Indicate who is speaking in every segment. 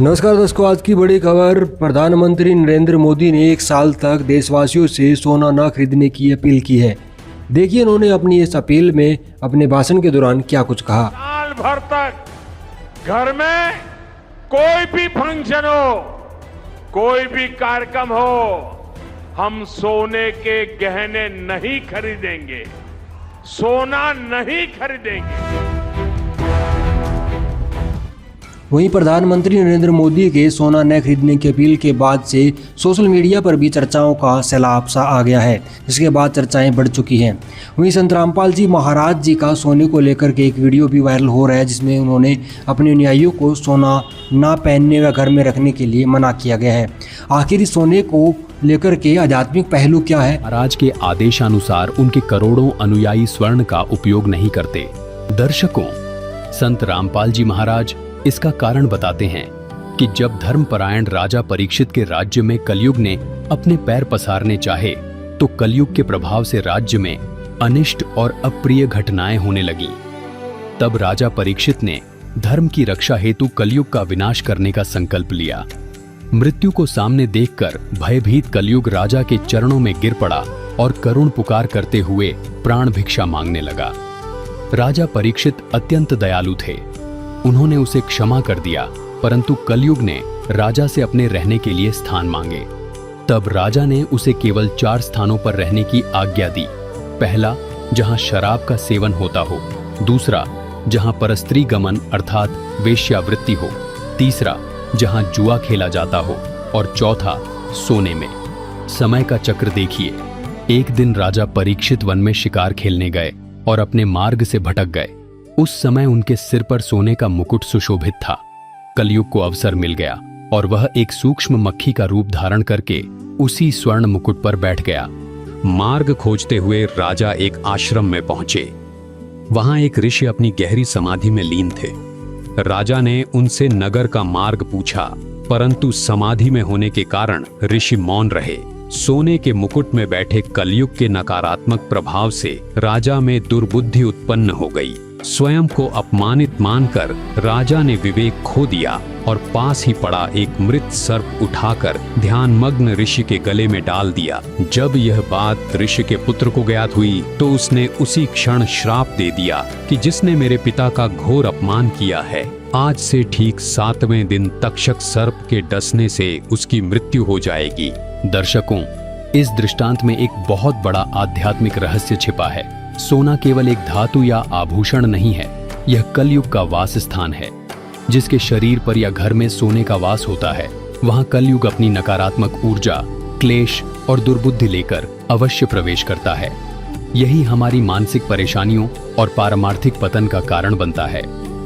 Speaker 1: नमस्कार दोस्तों, आज की बड़ी खबर। प्रधानमंत्री नरेंद्र मोदी ने 1 साल तक देशवासियों से सोना न खरीदने की अपील की है। देखिए उन्होंने अपनी इस अपील में अपने भाषण के दौरान क्या कुछ कहा।
Speaker 2: साल भर तक घर में कोई भी फंक्शन हो, कोई भी कार्यक्रम हो, हम सोने के गहने नहीं खरीदेंगे, सोना नहीं खरीदेंगे।
Speaker 1: वहीं प्रधानमंत्री नरेंद्र मोदी के सोना न खरीदने की अपील के बाद से सोशल मीडिया पर भी चर्चाओं का सैलाब सा आ गया है, जिसके बाद चर्चाएं बढ़ चुकी हैं। वहीं संत रामपाल जी महाराज जी का सोने को लेकर के एक वीडियो भी वायरल हो रहा है, जिसमें उन्होंने अपने अनुयायियों को सोना ना पहनने व घर में रखने के लिए मना किया गया है। आखिर इस सोने को लेकर के आध्यात्मिक पहलू क्या है?
Speaker 3: महाराज के आदेशानुसार उनके करोड़ों अनुयायी स्वर्ण का उपयोग नहीं करते। दर्शकों, संत रामपाल जी महाराज इसका कारण बताते हैं कि जब धर्मपरायण राजा परीक्षित के राज्य में कलयुग ने अपने पैर पसारने चाहे तो कलयुग के प्रभाव से राज्य में अनिष्ट और अप्रिय घटनाएं होने लगीं। तब राजा परीक्षित ने धर्म की रक्षा हेतु कलयुग का विनाश करने का संकल्प लिया। मृत्यु को सामने देखकर भयभीत कलयुग राजा के चरणों में गिर पड़ा और करुण पुकार करते हुए प्राण भिक्षा मांगने लगा। राजा परीक्षित अत्यंत दयालु थे, उन्होंने उसे क्षमा कर दिया, परंतु कलयुग ने राजा से अपने रहने के लिए स्थान मांगे। तब राजा ने उसे केवल 4 स्थानों पर रहने की आज्ञा दी। पहला, जहां शराब का सेवन होता हो। दूसरा, जहां परस्त्री गमन अर्थात वेश्यावृत्ति हो। तीसरा, जहां जुआ खेला जाता हो। और चौथा, सोने में। समय का चक्र देखिए। एक दिन राजा परीक्षित वन में शिकार खेलने गए और अपने मार्ग से भटक गए। उस समय उनके सिर पर सोने का मुकुट सुशोभित था। कलयुग को अवसर मिल गया और वह एक सूक्ष्म मक्खी का रूप धारण करके उसी स्वर्ण मुकुट पर बैठ गया।
Speaker 4: मार्ग खोजते हुए राजा एक आश्रम में पहुंचे। वहां एक ऋषि अपनी गहरी समाधि में लीन थे। राजा ने उनसे नगर का मार्ग पूछा, परंतु समाधि में होने के कारण ऋषि मौन रहे। सोने के मुकुट में बैठे कलयुग के नकारात्मक प्रभाव से राजा में दुर्बुद्धि उत्पन्न हो गई। स्वयं को अपमानित मानकर राजा ने विवेक खो दिया और पास ही पड़ा एक मृत सर्प उठाकर ध्यानमग्न ऋषि के गले में डाल दिया। जब यह बात ऋषि के पुत्र को ज्ञात हुई तो उसने उसी क्षण श्राप दे दिया कि जिसने मेरे पिता का घोर अपमान किया है, आज से ठीक 7वें दिन तक्षक सर्प के डसने से उसकी मृत्यु हो जाएगी।
Speaker 3: दर्शकों, इस दृष्टांत में एक बहुत बड़ा आध्यात्मिक रहस्य छिपा है। सोना केवल एक धातु या आभूषण नहीं है, यह कलयुग का वास स्थान है। जिसके शरीर पर या घर में सोने का वास होता है, वहां कलयुग अपनी नकारात्मक ऊर्जा, क्लेश और दुर्बुद्धि लेकर अवश्य प्रवेश करता है। यही हमारी मानसिक परेशानियों और पारमार्थिक पतन का कारण बनता है।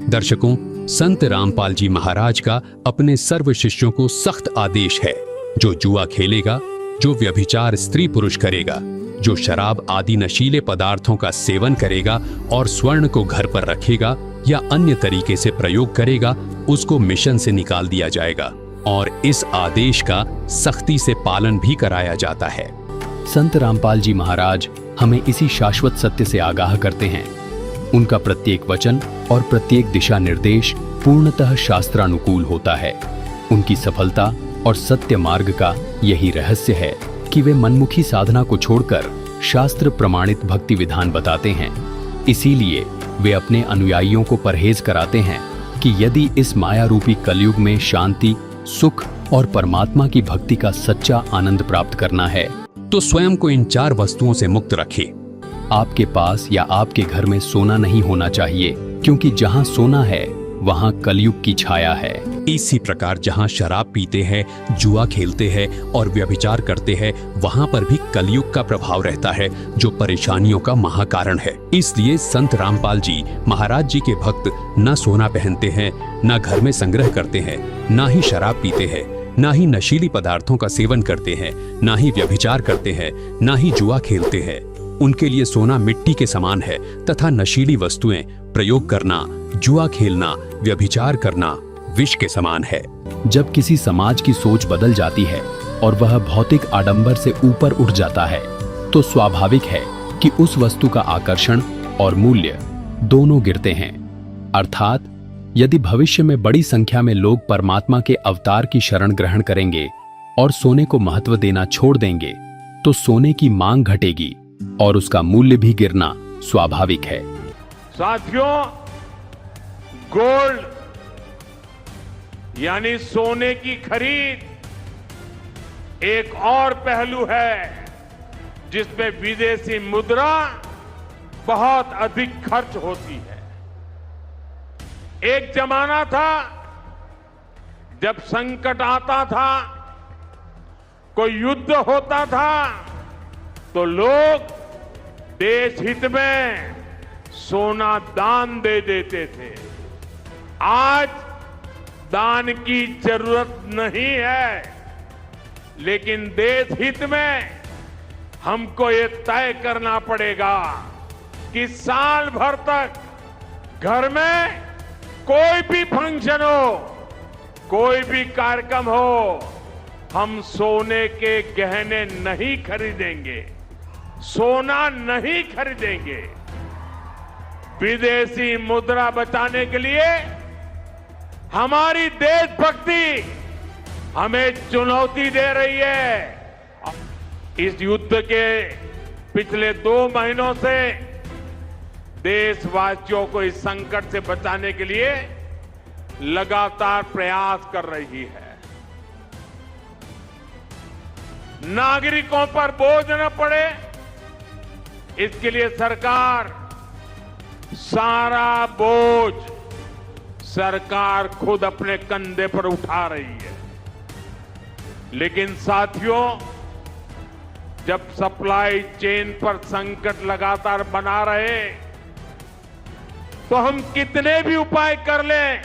Speaker 4: दर्शकों, संत रामपाल जी महाराज का अपने सर्व शिष्यों को सख्त आदेश है, जो जुआ खेलेगा, जो व्यभिचार स्त्री पुरुष करेगा, जो शराब आदि नशीले पदार्थों का सेवन करेगा और स्वर्ण को घर पर रखेगा या अन्य तरीके से प्रयोग करेगा, उसको मिशन से निकाल दिया जाएगा और इस आदेश का सख्ती से पालन भी कराया जाता है।
Speaker 3: संत रामपाल जी महाराज हमें इसी शाश्वत सत्य से आगाह करते हैं। उनका प्रत्येक वचन और प्रत्येक दिशा निर्देश पूर्णतः शास्त्रानुकूल होता है। उनकी सफलता और सत्य मार्ग का यही रहस्य है कि वे मनमुखी साधना को छोड़कर शास्त्र प्रमाणित भक्ति विधान बताते हैं। इसीलिए वे अपने अनुयायियों को परहेज कराते हैं कि यदि इस माया रूपी कलयुग में शांति, सुख और परमात्मा की भक्ति का सच्चा आनंद प्राप्त करना है
Speaker 4: तो स्वयं को इन 4 वस्तुओं से मुक्त रखें।
Speaker 3: आपके पास या आपके घर में सोना नहीं होना चाहिए, क्योंकि जहां सोना है वहां कलयुग की छाया है।
Speaker 4: इसी प्रकार जहां शराब पीते हैं, जुआ खेलते हैं और व्यभिचार करते हैं, वहां पर भी कलयुग का प्रभाव रहता है, जो परेशानियों का महाकारण है। इसलिए संत रामपाल जी महाराज जी के भक्त न सोना पहनते हैं, न घर में संग्रह करते हैं, न ही शराब पीते हैं, न ही नशीली पदार्थों का सेवन करते हैं, न ही व्यभिचार करते हैं, न ही जुआ खेलते हैं। उनके लिए सोना मिट्टी के समान है तथा नशीली वस्तुएं प्रयोग करना, जुआ खेलना, व्यभिचार करना विष के समान है।
Speaker 3: जब किसी समाज की सोच बदल जाती है और वह भौतिक आडंबर से ऊपर उठ जाता है, तो स्वाभाविक है कि उस वस्तु का आकर्षण और मूल्य दोनों गिरते हैं। अर्थात यदि भविष्य में बड़ी संख्या में लोग परमात्मा के अवतार की शरण ग्रहण करेंगे और सोने को महत्व देना छोड़ देंगे तो सोने की मांग घटेगी और उसका मूल्य भी गिरना स्वाभाविक है।
Speaker 2: साथियों, गोल्ड यानी सोने की खरीद एक और पहलू है जिसमें विदेशी मुद्रा बहुत अधिक खर्च होती है। एक जमाना था जब संकट आता था, कोई युद्ध होता था तो लोग देश हित में सोना दान दे देते थे। आज दान की जरूरत नहीं है, लेकिन देश हित में हमको ये तय करना पड़ेगा कि साल भर तक घर में कोई भी फंक्शन हो, कोई भी कार्यक्रम हो, हम सोने के गहने नहीं खरीदेंगे, सोना नहीं खरीदेंगे। विदेशी मुद्रा बचाने के लिए हमारी देशभक्ति हमें चुनौती दे रही है। इस युद्ध के पिछले 2 महीनों से देशवासियों को इस संकट से बचाने के लिए लगातार प्रयास कर रही है। नागरिकों पर बोझ न पड़े, इसके लिए सरकार सारा बोझ सरकार खुद अपने कंधे पर उठा रही है। लेकिन साथियों, जब सप्लाई चेन पर संकट लगातार बना रहे तो हम कितने भी उपाय कर लें,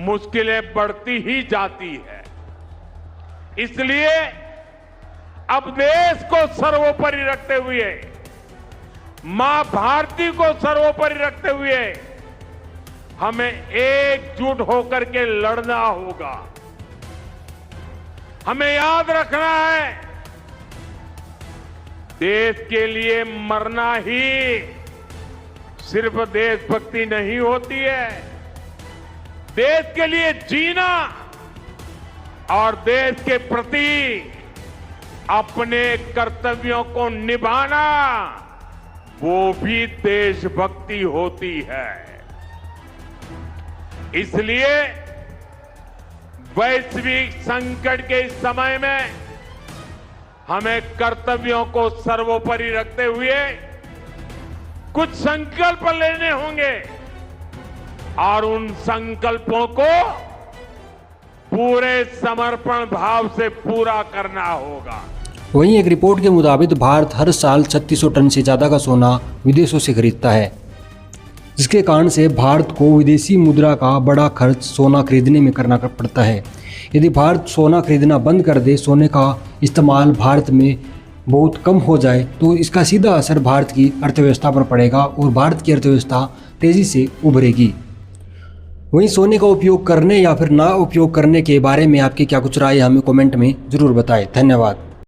Speaker 2: मुश्किलें बढ़ती ही जाती है। इसलिए अब देश को सर्वोपरि रखते हुए, मां भारती को सर्वोपरि रखते हुए हमें एकजुट होकर के लड़ना होगा। हमें याद रखना है, देश के लिए मरना ही सिर्फ देशभक्ति नहीं होती है, देश के लिए जीना और देश के प्रति अपने कर्तव्यों को निभाना, वो भी देशभक्ति होती है। इसलिए वैश्विक संकट के इस समय में हमें कर्तव्यों को सर्वोपरि रखते हुए कुछ संकल्प लेने होंगे और उन संकल्पों को पूरे समर्पण भाव से पूरा करना होगा।
Speaker 1: वहीं एक रिपोर्ट के मुताबिक भारत हर साल 3600 टन से ज़्यादा का सोना विदेशों से खरीदता है, जिसके कारण से भारत को विदेशी मुद्रा का बड़ा खर्च सोना खरीदने में करना पड़ता है। यदि भारत सोना खरीदना बंद कर दे, सोने का इस्तेमाल भारत में बहुत कम हो जाए, तो इसका सीधा असर भारत की अर्थव्यवस्था पर पड़ेगा और भारत की अर्थव्यवस्था तेज़ी से उभरेगी। वहीं सोने का उपयोग करने या फिर ना उपयोग करने के बारे में आपकी क्या कुछ राय, हमें कमेंट में ज़रूर बताएं। धन्यवाद।